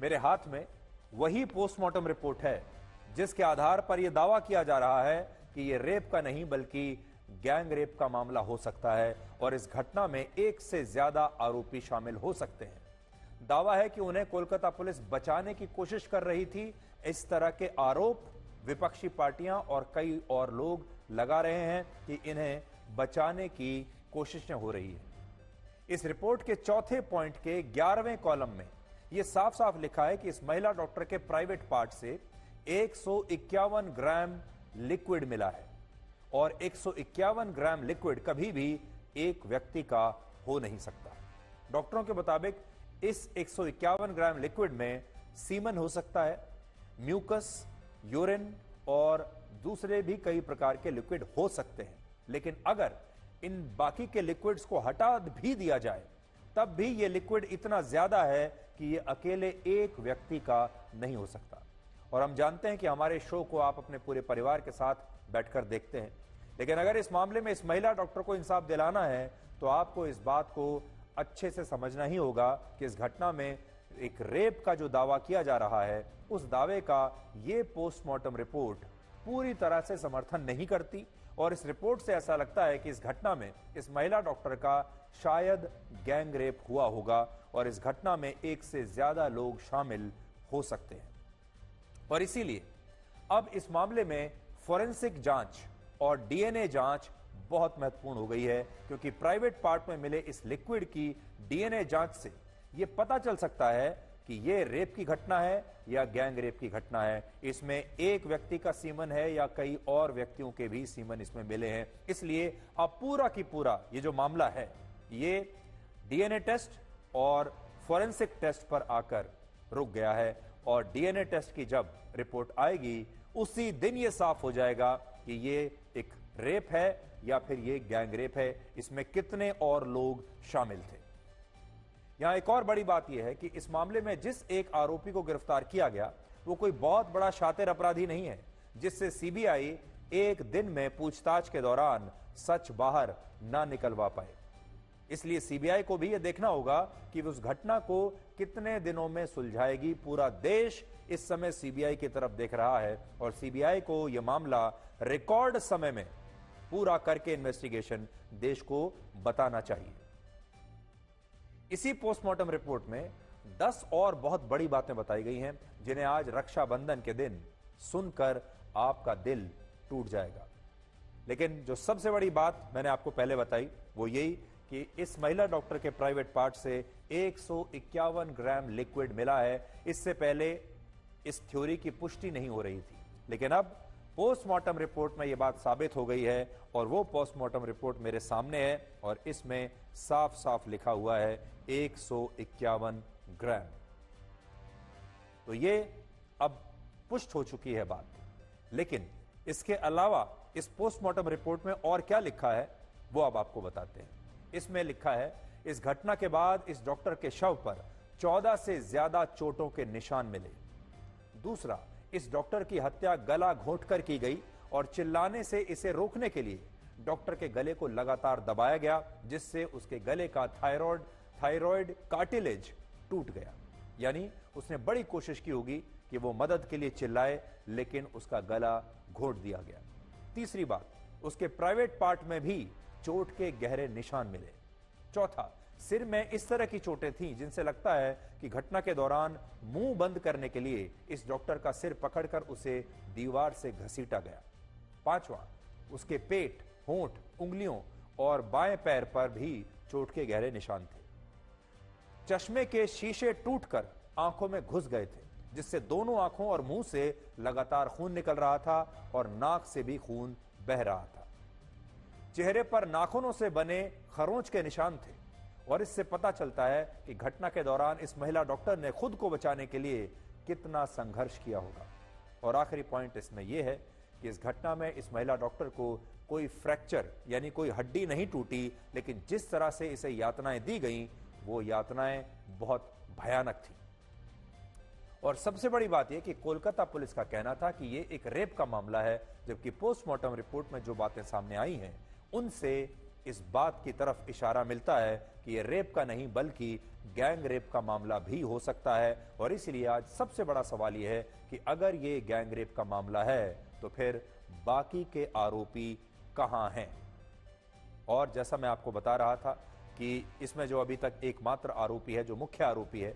मेरे हाथ में वही पोस्टमार्टम रिपोर्ट है जिसके आधार पर यह दावा किया जा रहा है कि यह रेप का नहीं बल्कि गैंग रेप का मामला हो सकता है और इस घटना में एक से ज्यादा आरोपी शामिल हो सकते हैं। दावा है कि उन्हें कोलकाता पुलिस बचाने की कोशिश कर रही थी। इस तरह के आरोप विपक्षी पार्टियां और कई और लोग लगा रहे हैं कि इन्हें बचाने की कोशिशें हो रही है। इस रिपोर्ट के चौथे पॉइंट के 11वें कॉलम में यह साफ साफ लिखा है कि इस महिला डॉक्टर के प्राइवेट पार्ट से 151 ग्राम लिक्विड मिला है और 151 ग्राम लिक्विड कभी भी एक व्यक्ति का हो नहीं सकता। डॉक्टरों के मुताबिक इस 151 ग्राम लिक्विड में सीमन हो सकता है, म्यूकस, यूरिन और दूसरे भी कई प्रकार के लिक्विड हो सकते हैं। लेकिन अगर इन बाकी के लिक्विड्स को हटा भी दिया जाए तब भी यह लिक्विड इतना ज्यादा है कि यह अकेले एक व्यक्ति का नहीं हो सकता। और हम जानते हैं कि हमारे शो को आप अपने पूरे परिवार के साथ बैठकर देखते हैं, लेकिन अगर इस मामले में इस महिला डॉक्टर को इंसाफ दिलाना है तो आपको इस बात को अच्छे से समझना ही होगा कि इस घटना में एक रेप का जो दावा किया जा रहा है उस दावे का यह पोस्टमार्टम रिपोर्ट पूरी तरह से समर्थन नहीं करती। और इस रिपोर्ट से ऐसा लगता है कि इस घटना में इस महिला डॉक्टर का शायद गैंग रेप हुआ होगा और इस घटना में एक से ज्यादा लोग शामिल हो सकते हैं। और इसीलिए अब इस मामले में फोरेंसिक जांच और डीएनए जांच बहुत महत्वपूर्ण हो गई है, क्योंकि प्राइवेट पार्ट में मिले इस लिक्विड की डीएनए जांच से यह पता चल सकता है कि यह रेप की घटना है या गैंग रेप की घटना है। इसमें एक व्यक्ति का सीमन है या कई और व्यक्तियों के भी सीमन इसमें मिले हैं। इसलिए अब पूरा की पूरा ये जो मामला है ये डीएनए टेस्ट और फोरेंसिक टेस्ट पर आकर रुक गया है और डीएनए टेस्ट की जब रिपोर्ट आएगी उसी दिन यह साफ हो जाएगा कि ये एक रेप है या फिर ये गैंग रेप है, इसमें कितने और लोग शामिल थे। यहां एक और बड़ी बात यह है कि इस मामले में जिस एक आरोपी को गिरफ्तार किया गया वो कोई बहुत बड़ा शातिर अपराधी नहीं है जिससे सीबीआई एक दिन में पूछताछ के दौरान सच बाहर ना निकलवा पाए। इसलिए सीबीआई को भी यह देखना होगा कि उस घटना को कितने दिनों में सुलझाएगी। पूरा देश इस समय सीबीआई की तरफ देख रहा है और सीबीआई को यह मामला रिकॉर्ड समय में पूरा करके इन्वेस्टिगेशन देश को बताना चाहिए। इसी पोस्टमार्टम रिपोर्ट में 10 और बहुत बड़ी बातें बताई गई हैं जिन्हें आज रक्षाबंधन के दिन सुनकर आपका दिल टूट जाएगा। लेकिन जो सबसे बड़ी बात मैंने आपको पहले बताई वो यही कि इस महिला डॉक्टर के प्राइवेट पार्ट से 151 ग्राम लिक्विड मिला है। इससे पहले इस थ्योरी की पुष्टि नहीं हो रही थी, लेकिन अब पोस्टमार्टम रिपोर्ट में यह बात साबित हो गई है और वो पोस्टमार्टम रिपोर्ट मेरे सामने है और इसमें साफ साफ लिखा हुआ है 151 ग्राम। तो ये अब पुष्ट हो चुकी है बात। लेकिन इसके अलावा इस पोस्टमार्टम रिपोर्ट में और क्या लिखा है वो अब आपको बताते हैं। इसमें लिखा है इस घटना के बाद इस डॉक्टर के शव पर 14 से ज्यादा चोटों के निशान मिले। दूसरा, इस डॉक्टर की हत्या गला घोंटकर की गई और चिल्लाने से इसे रोकने के लिए डॉक्टर के गले को लगातार दबाया गया जिससे उसके गले का थायराइड कार्टिलेज टूट गया। यानी उसने बड़ी कोशिश की होगी कि वो मदद के लिए चिल्लाए लेकिन उसका गला घोंट दिया गया। तीसरी बात, उसके प्राइवेट पार्ट में भी चोट के गहरे निशान मिले। चौथा, सिर में इस तरह की चोटें थीं जिनसे लगता है कि घटना के दौरान मुंह बंद करने के लिए इस डॉक्टर का सिर पकड़कर उसे दीवार से घसीटा गया। पांचवा, उसके पेट, होंठ, उंगलियों और बाएं पैर पर भी चोट के गहरे निशान थे। चश्मे के शीशे टूटकर आंखों में घुस गए थे जिससे दोनों आंखों और मुंह से लगातार खून निकल रहा था और नाक से भी खून बह रहा था। चेहरे पर नाखूनों से बने खरोंच के निशान थे और इससे पता चलता है कि घटना के दौरान इस महिला डॉक्टर ने खुद को बचाने के लिए कितना संघर्ष किया होगा। और आखिरी पॉइंट इसमें यह है कि इस घटना में इस महिला डॉक्टर को कोई फ्रैक्चर यानी कोई हड्डी नहीं टूटी, लेकिन जिस तरह से इसे यातनाएं दी गईं वो यातनाएं बहुत भयानक थी। और सबसे बड़ी बात यह कि कोलकाता पुलिस का कहना था कि यह एक रेप का मामला है, जबकि पोस्टमार्टम रिपोर्ट में जो बातें सामने आई हैं उनसे इस बात की तरफ इशारा मिलता है कि ये रेप का नहीं बल्कि गैंग रेप का मामला भी हो सकता है। और इसलिए आज सबसे बड़ा सवाल यह है कि अगर ये गैंग रेप का मामला है तो फिर बाकी के आरोपी कहां हैं। और जैसा मैं आपको बता रहा था कि इसमें जो अभी तक एकमात्र आरोपी है, जो मुख्य आरोपी है,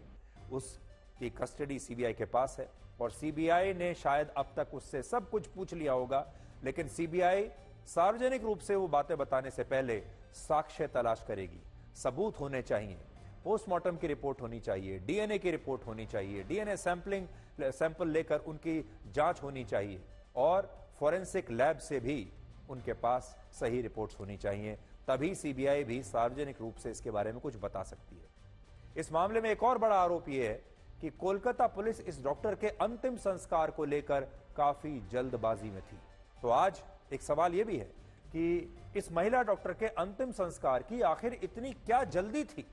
उसकी कस्टडी सीबीआई के पास है और सीबीआई ने शायद अब तक उससे सब कुछ पूछ लिया होगा, लेकिन सीबीआई सार्वजनिक रूप से वो बातें बताने से पहले साक्ष्य तलाश करेगी। सबूत होने चाहिए, पोस्टमार्टम की रिपोर्ट होनी चाहिए, डीएनए की रिपोर्ट होनी चाहिए, डीएनए सैंपल लेकर उनकी जांच होनी चाहिए और फॉरेंसिक लैब से भी उनके पास सही रिपोर्ट्स होनी चाहिए। तभी सीबीआई भी सार्वजनिक रूप से इसके बारे में कुछ बता सकती है। इस मामले में एक और बड़ा आरोप यह है कि कोलकाता पुलिस इस डॉक्टर के अंतिम संस्कार को लेकर काफी जल्दबाजी में थी। तो आज एक सवाल यह भी है कि इस महिला डॉक्टर के अंतिम संस्कार की आखिर इतनी क्या जल्दी थी,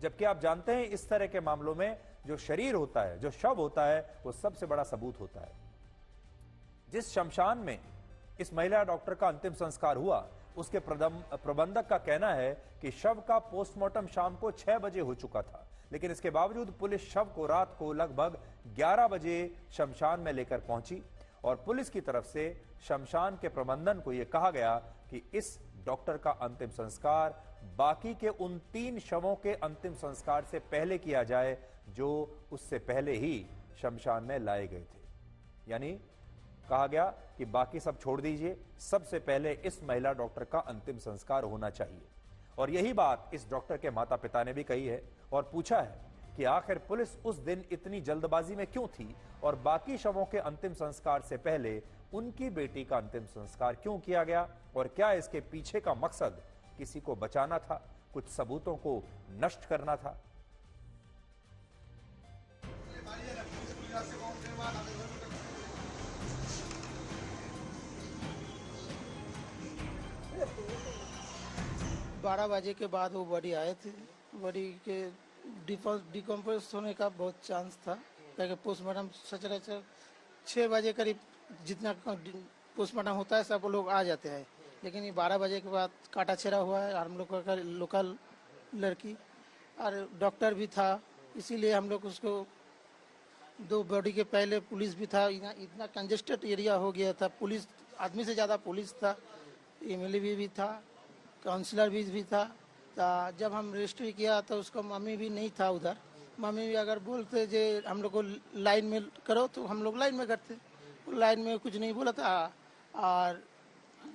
जबकि आप जानते हैं इस तरह के मामलों में जो शरीर होता है, जो शव होता है, वो सबसे बड़ा सबूत होता है। जिस शमशान में इस महिला डॉक्टर का अंतिम संस्कार हुआ, उसके प्रबंधक का कहना है कि शव का पोस्टमार्टम शाम को 6 बजे हो चुका था, लेकिन इसके बावजूद पुलिस शव को रात को लगभग 11 बजे शमशान में लेकर पहुंची और पुलिस की तरफ से शमशान के प्रबंधन को यह कहा गया कि इस डॉक्टर का अंतिम संस्कार बाकी के उन 3 शवों के अंतिम संस्कार से पहले किया जाए जो उससे पहले ही शमशान में लाए गए थे। यानी कहा गया कि बाकी सब छोड़ दीजिए, सबसे पहले इस महिला डॉक्टर का अंतिम संस्कार होना चाहिए। और यही बात इस डॉक्टर के माता पिता ने भी कही है और पूछा है कि आखिर पुलिस उस दिन इतनी जल्दबाजी में क्यों थी और बाकी शवों के अंतिम संस्कार से पहले उनकी बेटी का अंतिम संस्कार क्यों किया गया और क्या इसके पीछे का मकसद किसी को बचाना था, कुछ सबूतों को नष्ट करना था। 12 बजे के बाद वो बॉडी आए थे। बॉडी के डिकम्पोज होने का बहुत चांस था, क्योंकि पोस्टमार्टम सचराचर 6 बजे करीब जितना पोस्टमार्टम होता है सब लोग आ जाते हैं, लेकिन ये 12 बजे के बाद काटा छेड़ा हुआ है। और हम लोग का लोकल लड़की और डॉक्टर भी था, इसीलिए हम लोग उसको 2 बॉडी के पहले पुलिस भी था। इतना कंजेस्टेड एरिया हो गया था, पुलिस आदमी से ज़्यादा पुलिस था, एमएलए भी था, काउंसलर भी था। जब हम रजिस्ट्री किया तो उसका मम्मी भी नहीं था उधर। मम्मी भी अगर बोलते जे हम लोग को लाइन में करो तो हम लोग लाइन में करते, लाइन में कुछ नहीं बोला था। और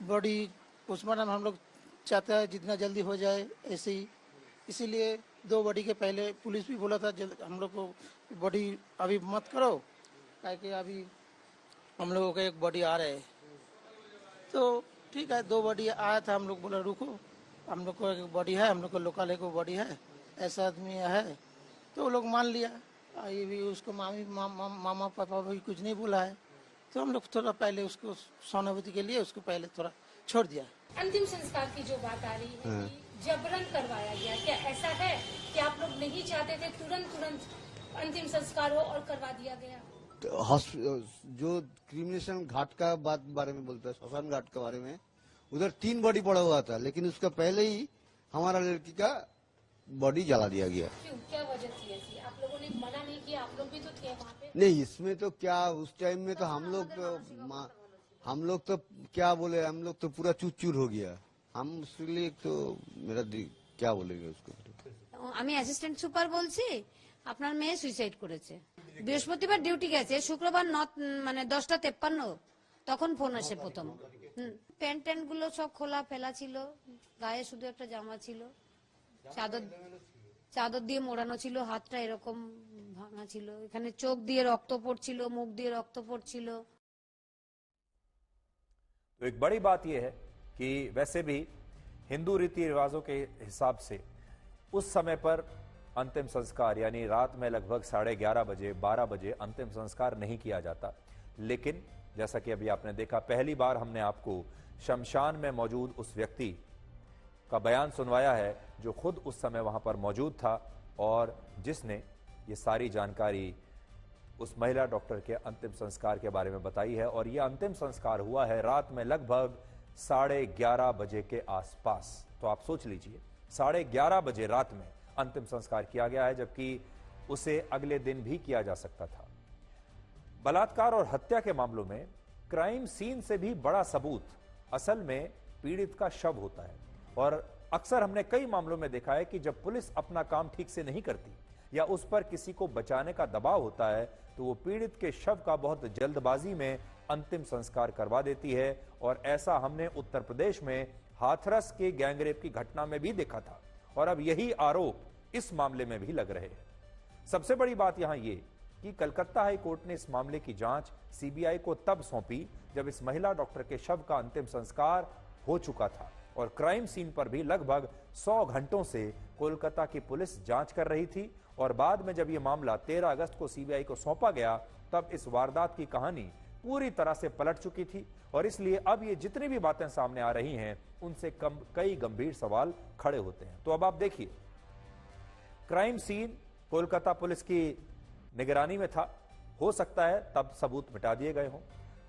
बॉडी पोस्टमार्टम हम लोग चाहते हैं जितना जल्दी हो जाए ऐसे ही, इसीलिए 2 बॉडी के पहले पुलिस भी बोला था हम लोग को बॉडी अभी मत करो, क्योंकि अभी हम लोगों का एक बॉडी आ रहा है। तो ठीक है, 2 बॉडी आया था, हम लोग बोला रुको, हम लोग को एक बॉडी है, हम लोग को लोकल एक बॉडी है, ऐसा आदमी है, तो वो लोग मान लिया। ये भी उसको मामा पापा भी कुछ नहीं बोला है, तो हम लोग थोड़ा पहले उसको सहानुभूति के लिए उसको पहले थोड़ा छोड़ दिया। अंतिम संस्कार की जो बात आ रही है कि जबरन करवाया गया, क्या ऐसा है कि आप लोग नहीं चाहते थे तुरंत अंतिम संस्कार हो और करवा दिया गया? जो क्रिमिनेशन घाट का बारे में बोलता है, श्मशान घाट के बारे में, उधर 3 बॉडी पड़ा हुआ था, लेकिन उसका पहले ही हमारा लड़की का बॉडी जला दिया गया। क्यों, क्या वजह थी ऐसी? आप लोगों ने मना नहीं किया? आप लोग भी तो थे वहाँ पे। नहीं, इसमें तो क्या, उस टाइम में तो हम लोग तो क्या बोले, हम लोग तो पूरा चूर हो गया। हम इसलिए तो मेरा क्या बोलेंगे उसको। আমি অ্যাসিস্ট্যান্ট সুপার বলছি, আপনার মেয়ে সুইসাইড করেছে। বৃহস্পতিবার ডিউটি গেছে, শুক্রবার 10:53 তখন ফোন আসে প্রথম। প্যান্ট ট্যান্ট গুলো সব খোলা ফেলা ছিল, গায়ে শুধু একটা জামা ছিল, চাদর দিয়ে মোড়ানো ছিল, হাতটা এরকম ভাঙা ছিল, এখানে চোখ দিয়ে রক্ত পড়ছিল, মুখ দিয়ে রক্ত পড়ছিল। तो एक बड़ी बात यह है कि वैसे भी हिंदू रीति रिवाजों के हिसाब से उस समय पर अंतिम संस्कार यानी रात में लगभग 11:30 बजे 12 बजे अंतिम संस्कार नहीं किया जाता। लेकिन जैसा कि अभी आपने देखा, पहली बार हमने आपको शमशान में मौजूद उस व्यक्ति का बयान सुनवाया है जो खुद उस समय वहां पर मौजूद था और जिसने ये सारी जानकारी उस महिला डॉक्टर के अंतिम संस्कार के बारे में बताई है। और यह अंतिम संस्कार हुआ है रात में लगभग 11:30 बजे के आसपास। तो आप सोच लीजिए 11:30 बजे रात में अंतिम संस्कार किया गया है, जबकि उसे अगले दिन भी किया जा सकता था। बलात्कार और हत्या के मामलों में क्राइम सीन से भी बड़ा सबूत असल में पीड़ित का शव होता है। और अक्सर हमने कई मामलों में देखा है कि जब पुलिस अपना काम ठीक से नहीं करती या उस पर किसी को बचाने का दबाव होता है तो वो पीड़ित के शव का बहुत जल्दबाजी में अंतिम संस्कार करवा देती है। और ऐसा हमने उत्तर प्रदेश में हाथरस के गैंगरेप की घटना में भी देखा था और अब यही आरोप इस मामले में भी लग रहे हैं। सबसे बड़ी बात यहां ये कि कलकत्ता हाई कोर्ट ने इस मामले की जांच सीबीआई को तब सौंपी जब इस महिला डॉक्टर के शव का अंतिम संस्कार हो चुका था और क्राइम सीन पर भी लगभग 100 घंटों से कोलकाता की पुलिस जांच कर रही थी। और बाद में जब यह मामला 13 अगस्त को सीबीआई को सौंपा गया तब इस वारदात की कहानी पूरी तरह से पलट चुकी थी और इसलिए अब ये जितनी भी बातें सामने आ रही हैं उनसे कई गंभीर सवाल खड़े होते हैं। तो अब आप देखिए, क्राइम सीन कोलकाता पुलिस की निगरानी में था, हो सकता है तब सबूत मिटा दिए गए हों।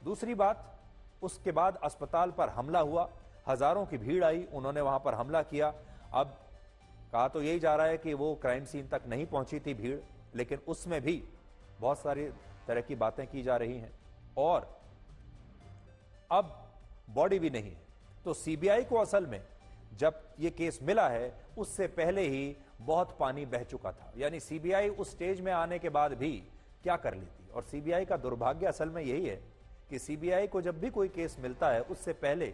दूसरी बात, उसके बाद अस्पताल पर हमला हुआ, हजारों की भीड़ आई, उन्होंने वहां पर हमला किया। अब कहा तो यही जा रहा है कि वो क्राइम सीन तक नहीं पहुंची थी भीड़, लेकिन उसमें भी बहुत सारी तरह की बातें की जा रही हैं और अब बॉडी भी नहीं है। तो सीबीआई को असल में जब ये केस मिला है उससे पहले ही बहुत पानी बह चुका था, यानी सीबीआई उस स्टेज में आने के बाद भी क्या कर लेती। और सीबीआई का दुर्भाग्य असल में यही है कि सीबीआई को जब भी कोई केस मिलता है उससे पहले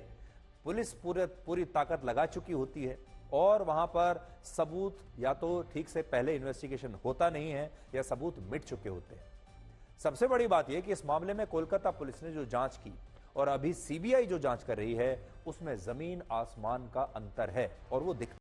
पुलिस पूरी ताकत लगा चुकी होती है और वहां पर सबूत या तो ठीक से पहले इन्वेस्टिगेशन होता नहीं है या सबूत मिट चुके होते हैं। सबसे बड़ी बात यह कि इस मामले में कोलकाता पुलिस ने जो जांच की और अभी सीबीआई जो जांच कर रही है उसमें जमीन आसमान का अंतर है और वो दिखता